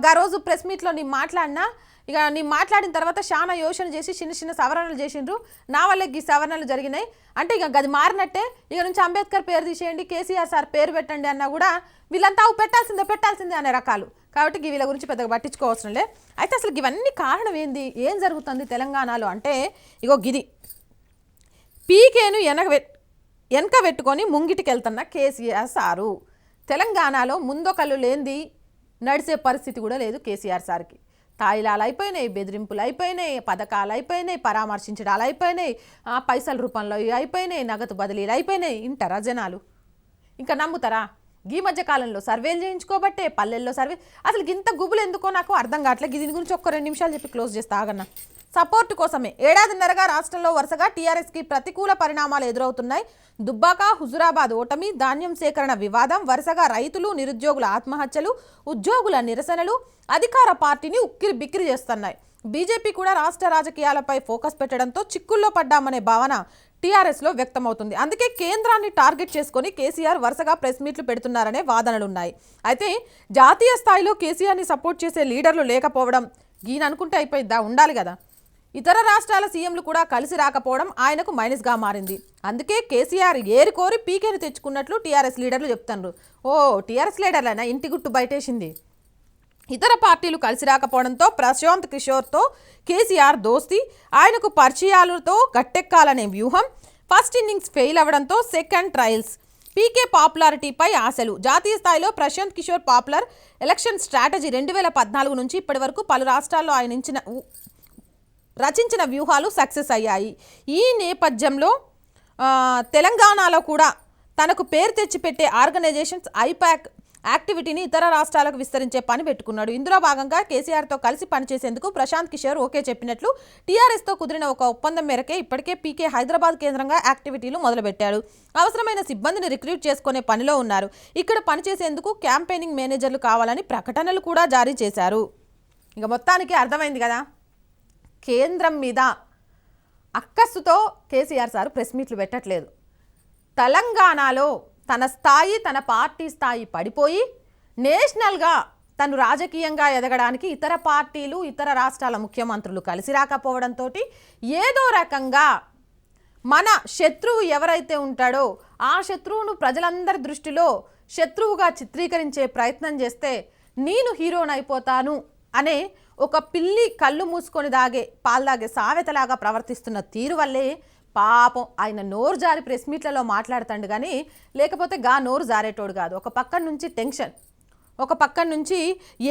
గా రోజు ప్రెస్ మీట్లో నేను మాట్లాడినా, ఇక నేను మాట్లాడిన తర్వాత చాలా యోచన చేసి చిన్న చిన్న సవరణలు చేసిండ్రు, నా వల్లే ఈ సవరణలు జరిగినాయి అంటే ఇక గది మారినట్టే. ఇక నుంచి అంబేద్కర్ పేరు తీసేయండి, కేసీఆర్ సార్ పేరు పెట్టండి అన్నా కూడా వీళ్ళంతా పెట్టాల్సిందే అనే రకాలు. కాబట్టి వీళ్ళ గురించి పెద్దగా పట్టించుకోవసరం లే. అయితే అసలు ఇవన్నీ కారణం ఏంది, ఏం జరుగుతుంది తెలంగాణలో అంటే ఇగో గిది పీకేను వెనక పెట్టుకొని ముంగిటికి వెళ్తున్న కేసీఆర్ సారు. తెలంగాణలో ముందొకళ్ళు లేనిది నడిచే పరిస్థితి కూడా లేదు కేసీఆర్ సార్కి. తాయిలాలు అయిపోయినాయి, బెదిరింపులు అయిపోయినాయి, పథకాలు అయిపోయినాయి, పరామర్శించడాలు అయిపోయినాయి, పైసల రూపంలో అయిపోయినాయి, నగదు బదిలీలు అయిపోయినాయి. ఇంటారా జనాలు? ఇంకా నమ్ముతారా? ఈ మధ్య కాలంలో సర్వేలు చేయించుకోబట్టే పల్లెల్లో సర్వే. అసలు ఇంత గుబులు ఎందుకో నాకు అర్థం కావట్లేదు. దీని గురించి ఒక్క 2 నిమిషాలు చెప్పి క్లోజ్ చేస్తా ఆగన్నా. సపోర్టు కోసమే ఏడాదిన్నరగా రాష్ట్రంలో వరుసగా టీఆర్ఎస్కి ప్రతికూల పరిణామాలు ఎదురవుతున్నాయి. దుబ్బాక, హుజురాబాద్ ఓటమి, ధాన్యం సేకరణ వివాదం, వరుసగా రైతులు, నిరుద్యోగుల ఆత్మహత్యలు, ఉద్యోగుల నిరసనలు అధికార పార్టీని ఉక్కిరి బిక్కిరి చేస్తున్నాయి. బీజేపీ కూడా రాష్ట్ర రాజకీయాలపై ఫోకస్ పెట్టడంతో చిక్కుల్లో పడ్డామనే భావన టీఆర్ఎస్లో వ్యక్తమవుతుంది. అందుకే కేంద్రాన్ని టార్గెట్ చేసుకొని కేసీఆర్ వరుసగా ప్రెస్ మీట్లు పెడుతున్నారనే వాదనలున్నాయి. అయితే జాతీయ స్థాయిలో కేసీఆర్ని సపోర్ట్ చేసే లీడర్లు లేకపోవడం, ఈయన అనుకుంటే అయిపోయిద్దా, ఉండాలి కదా. ఇతర రాష్ట్రాల సీఎంలు కూడా కలిసి రాకపోవడం ఆయనకు మైనస్గా మారింది. అందుకే కేసీఆర్ ఏరికోరి పీకేని తెచ్చుకున్నట్లు టీఆర్ఎస్ లీడర్లు చెప్తున్నారు. టీఆర్ఎస్ లీడర్లైనా ఇంటి గుట్టు బయటేసింది. ఇతర పార్టీలు కలిసి రాకపోవడంతో ప్రశాంత్ కిషోర్తో కేసీఆర్ దోస్తీ, ఆయనకు పరిచయాలతో గట్టెక్కాలనే వ్యూహం. ఫస్ట్ ఇన్నింగ్స్ ఫెయిల్ అవ్వడంతో సెకండ్ ట్రయల్స్. పీకే పాపులారిటీపై ఆశలు. జాతీయ స్థాయిలో Prashant Kishor popular election strategy 2014 నుంచి ఇప్పటి వరకు పలు రాష్ట్రాల్లో ఆయన రచించిన వ్యూహాలు సక్సెస్ అయ్యాయి. ఈ నేపథ్యంలో తెలంగాణలో కూడా తనకు పేరు తెచ్చిపెట్టే ఆర్గనైజేషన్స్ ఐపాక్ యాక్టివిటీని ఇతర రాష్ట్రాలకు విస్తరించే పని పెట్టుకున్నాడు. ఇందులో భాగంగా కేసీఆర్తో కలిసి పనిచేసేందుకు ప్రశాంత్ కిషోర్ ఓకే చెప్పినట్లు టీఆర్ఎస్తో కుదిరిన ఒక ఒప్పందం మేరకే ఇప్పటికే పీకే హైదరాబాద్ కేంద్రంగా యాక్టివిటీలు మొదలుపెట్టాడు. అవసరమైన సిబ్బందిని రిక్రూట్ చేసుకునే పనిలో ఉన్నారు. ఇక్కడ పనిచేసేందుకు క్యాంపెయినింగ్ మేనేజర్లు కావాలని ప్రకటనలు కూడా జారీ చేశారు. ఇక మొత్తానికి అర్థమైంది కదా, కేంద్రం మీద అక్కస్సుతో కేసీఆర్ సార్ ప్రెస్ మీట్లు పెట్టట్లేదు. తెలంగాణలో తన స్థాయి, తన పార్టీ స్థాయి పడిపోయి నేషనల్గా తను రాజకీయంగా ఎదగడానికి ఇతర పార్టీలు, ఇతర రాష్ట్రాల ముఖ్యమంత్రులు కలిసి రాకపోవడంతో ఏదో రకంగా మన శత్రువు ఎవరైతే ఉంటాడో ఆ శత్రువును ప్రజలందరి దృష్టిలో శత్రువుగా చిత్రీకరించే ప్రయత్నం చేస్తే నేను హీరోనైపోతాను అనే ఒక పిల్లి కళ్ళు మూసుకొని పాలు దాగే సామెతలాగా ప్రవర్తిస్తున్న తీరు వల్లే పాపం ఆయన నోరు జారి ప్రెస్ మీట్లలో మాట్లాడుతాడు కానీ లేకపోతే నోరు జారేటోడు కాదు. ఒక పక్కన నుంచి టెన్షన్, ఒక పక్కన నుంచి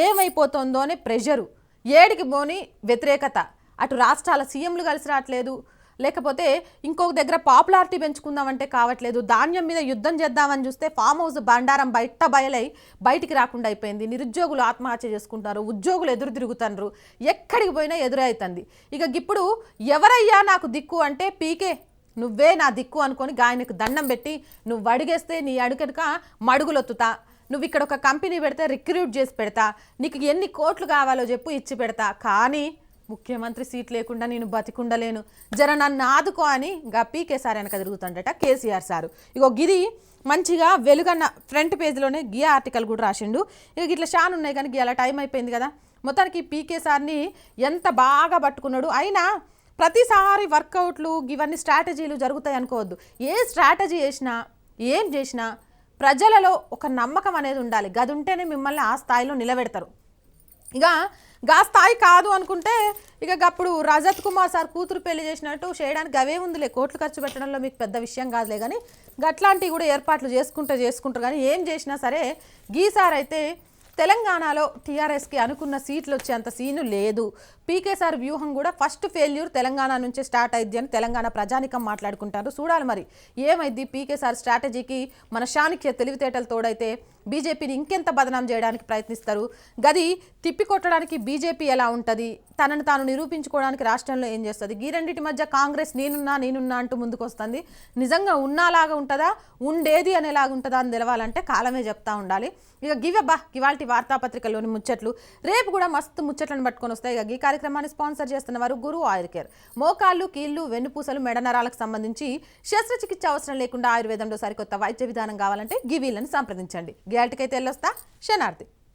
ఏమైపోతుందో అనే ప్రెషరు, ఏడికి పోని వ్యతిరేకత, అటు రాష్ట్రాల సీఎంలు కలిసి రావట్లేదు, లేకపోతే ఇంకొక దగ్గర పాపులారిటీ పెంచుకుందామంటే కావట్లేదు, ధాన్యం మీద యుద్ధం చేద్దామని చూస్తే ఫామ్ హౌస్ బండారం బయటికి రాకుండా అయిపోయింది, నిరుద్యోగులు ఆత్మహత్య చేసుకుంటారు, ఉద్యోగులు ఎదురు తిరుగుతున్నారు, ఎక్కడికి పోయినా ఎదురవుతుంది. ఇక ఇప్పుడు ఎవరయ్యా నాకు దిక్కు అంటే పీకే నువ్వే నా దిక్కు అనుకొని ఆయనకు దండం పెట్టి నువ్వు అడిగేస్తే నీ అడుగనుక మడుగులొత్తుతా, నువ్వు ఇక్కడ ఒక కంపెనీ పెడితే రిక్రూట్ చేసి పెడతా, నీకు ఎన్ని కోట్లు కావాలో చెప్పు ఇచ్చి పెడతా, కానీ ముఖ్యమంత్రి సీట్ లేకుండా నేను బతికుండలేను, జర నన్ను ఆదుకో అని పీకే సార్ వెనక తిరుగుతుండట కేసీఆర్ సారు. ఇగో గిది మంచిగా వెలుగన్న ఫ్రంట్ పేజీలోనే గియా ఆర్టికల్ కూడా రాసిండు. ఇక ఇట్లా షాన్ ఉన్నాయి కానీ అలా టైం అయిపోయింది కదా. మొత్తానికి పీకే సార్ని ఎంత బాగా పట్టుకున్నాడు. అయినా ప్రతిసారి వర్కౌట్లు ఇవన్నీ స్ట్రాటజీలు జరుగుతాయి అనుకోవద్దు. ఏ స్ట్రాటజీ చేసినా ఏం చేసినా ప్రజలలో ఒక నమ్మకం అనేది ఉండాలి. గది ఉంటేనే మిమ్మల్ని ఆ స్థాయిలో నిలబెడతారు. ఇక స్థాయి కాదు అనుకుంటే ఇక అప్పుడు రజత్ కుమార్ సార్ కూతురు పెళ్లి చేసినట్టు చేయడానికి అవే ఉందిలే, కోట్లు ఖర్చు పెట్టడంలో మీకు పెద్ద విషయం కాదులే, కానీ అట్లాంటివి కూడా ఏర్పాట్లు చేసుకుంటారు. కానీ ఏం చేసినా సరే సార్ అయితే తెలంగాణలో టీఆర్ఎస్కి అనుకున్న సీట్లు వచ్చేంత సీను లేదు. పీకే సార్ వ్యూహం కూడా ఫస్ట్ ఫెయిల్యూర్ తెలంగాణ నుంచే స్టార్ట్ అయింది అని తెలంగాణ ప్రజానికం మాట్లాడుకుంటారు. చూడాలి మరి ఏమైంది. పీకే సార్ స్ట్రాటజీకి మన చాణక్య తెలివితేటలు తోడైతే బీజేపీని ఇంకెంత బదనాం చేయడానికి ప్రయత్నిస్తారు, గది తిప్పికొట్టడానికి బీజేపీ ఎలా ఉంటుంది, తనను తాను నిరూపించుకోవడానికి రాష్ట్రంలో ఏం చేస్తుంది, ఈ రెండింటి మధ్య కాంగ్రెస్ నేనున్నా అంటూ ముందుకు వస్తుంది. నిజంగా ఉన్నాలాగా ఉంటుందా, ఉండేది అనేలాగా ఉంటుందా అని తెలవాలంటే కాలమే చెప్తా ఉండాలి. ఇక ఇవాల్టి వార్తాపత్రికల్లోని ముచ్చట్లు రేపు కూడా మస్తు ముచ్చట్లను పట్టుకొని వస్తాయి. ఇక ఈ కార్యక్రమాన్ని స్పాన్సర్ చేస్తున్నవారు గురు ఆయుర్ కేర్. మోకాళ్ళు, కీళ్లు, వెన్నుపూసలు, మెడనరాలకు సంబంధించి శస్త్రచికిత్స అవసరం లేకుండా ఆయుర్వేదంలో సరికొత్త వైద్య విధానం కావాలంటే వీళ్ళని సంప్రదించండి. గ్యాల్టికైతే వెళ్ళొస్తా. శనార్థి.